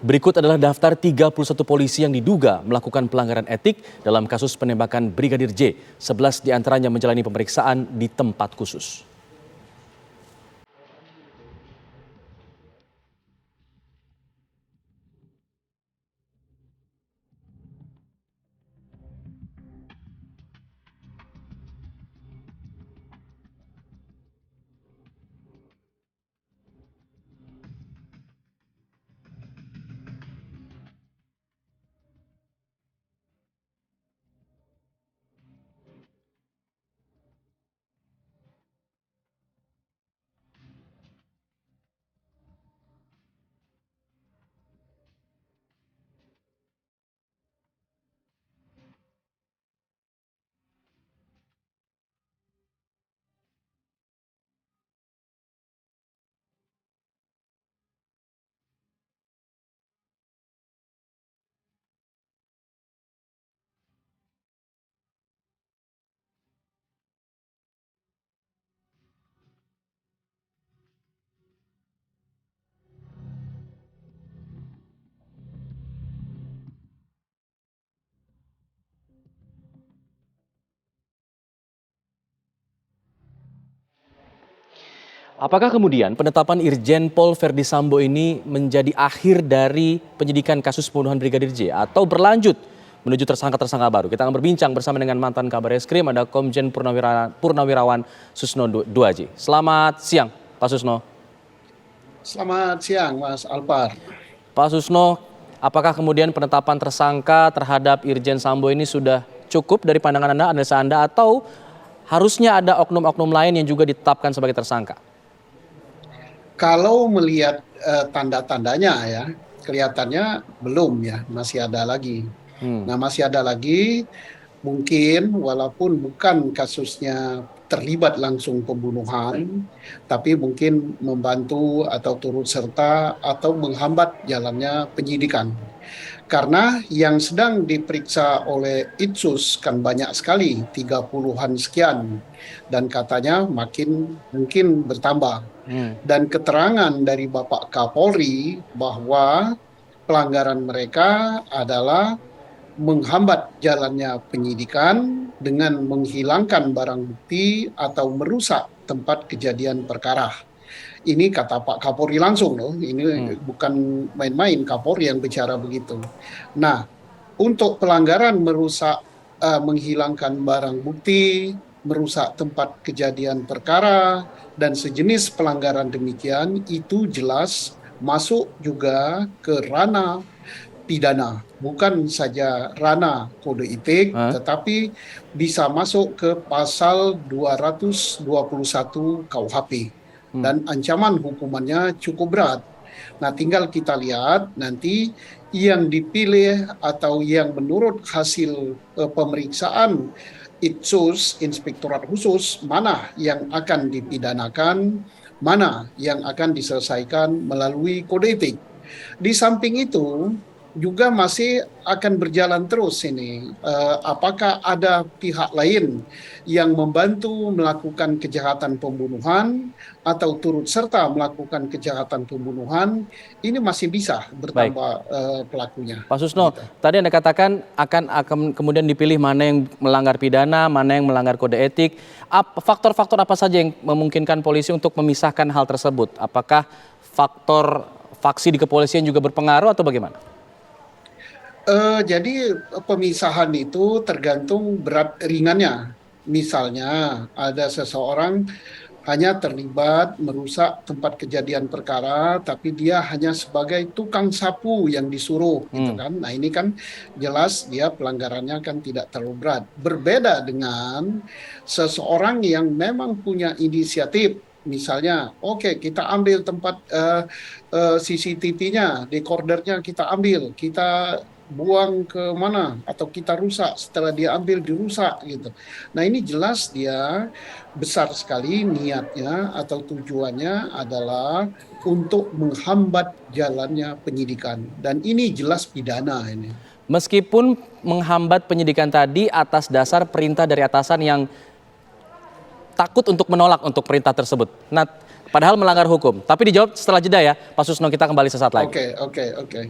Berikut adalah daftar 31 polisi yang diduga melakukan pelanggaran etik dalam kasus penembakan Brigadir J. 11 diantaranya menjalani pemeriksaan di tempat khusus. Apakah kemudian penetapan Irjen Pol Verdi Sambo ini menjadi akhir dari penyidikan kasus pembunuhan Brigadir J atau berlanjut menuju tersangka-tersangka baru? Kita akan berbincang bersama dengan mantan Kabar Eskrim, ada Komjen Purnawirawan Susno Duaji. Selamat siang, Pak Susno. Selamat siang, Mas Alpar. Pak Susno, apakah kemudian penetapan tersangka terhadap Irjen Sambo ini sudah cukup dari pandangan Anda, analisa Anda, atau harusnya ada oknum-oknum lain yang juga ditetapkan sebagai tersangka? Kalau melihat tanda-tandanya ya, kelihatannya belum ya, masih ada lagi. Nah, masih ada lagi, mungkin walaupun bukan kasusnya terlibat langsung pembunuhan, tapi mungkin membantu atau turut serta atau menghambat jalannya penyidikan. Karena yang sedang diperiksa oleh Itsus kan banyak sekali, 30-an sekian, dan katanya makin mungkin bertambah. Dan keterangan dari Bapak Kapolri bahwa pelanggaran mereka adalah menghambat jalannya penyidikan dengan menghilangkan barang bukti atau merusak tempat kejadian perkara. Ini kata Pak Kapolri langsung loh, ini bukan main-main Kapolri yang bicara begitu. Nah, untuk pelanggaran merusak, menghilangkan barang bukti, merusak tempat kejadian perkara, dan sejenis pelanggaran demikian itu jelas masuk juga ke ranah pidana, bukan saja ranah kode etik, tetapi bisa masuk ke pasal 221 KUHP. Dan ancaman hukumannya cukup berat. Nah, tinggal kita lihat nanti yang dipilih atau yang menurut hasil pemeriksaan Itsus, Inspektorat Khusus, mana yang akan dipidanakan, mana yang akan diselesaikan melalui kode etik. Di samping itu, juga masih akan berjalan terus ini. Apakah ada pihak lain yang membantu melakukan kejahatan pembunuhan atau turut serta melakukan kejahatan pembunuhan, ini masih bisa bertambah pelakunya. Pak Susno, tadi Anda katakan akan kemudian dipilih mana yang melanggar pidana, mana yang melanggar kode etik. Faktor-faktor apa saja yang memungkinkan polisi untuk memisahkan hal tersebut? Apakah faktor faksi di kepolisian juga berpengaruh atau bagaimana? Jadi pemisahan itu tergantung berat ringannya. Misalnya ada seseorang hanya terlibat merusak tempat kejadian perkara, tapi dia hanya sebagai tukang sapu yang disuruh, gitu kan. Nah, ini kan jelas dia pelanggarannya kan tidak terlalu berat. Berbeda dengan seseorang yang memang punya inisiatif. Misalnya, oke, kita ambil tempat CCTV-nya, decordernya kita ambil, kita buang ke mana atau kita rusak, setelah dia ambil dirusak gitu. Nah, ini jelas dia besar sekali niatnya atau tujuannya adalah untuk menghambat jalannya penyidikan, dan ini jelas pidana ini. Meskipun menghambat penyidikan tadi atas dasar perintah dari atasan yang takut untuk menolak untuk perintah tersebut. Nah, padahal melanggar hukum. Tapi dijawab setelah jeda ya, Pak Susno, kita kembali sesaat lagi. Oke.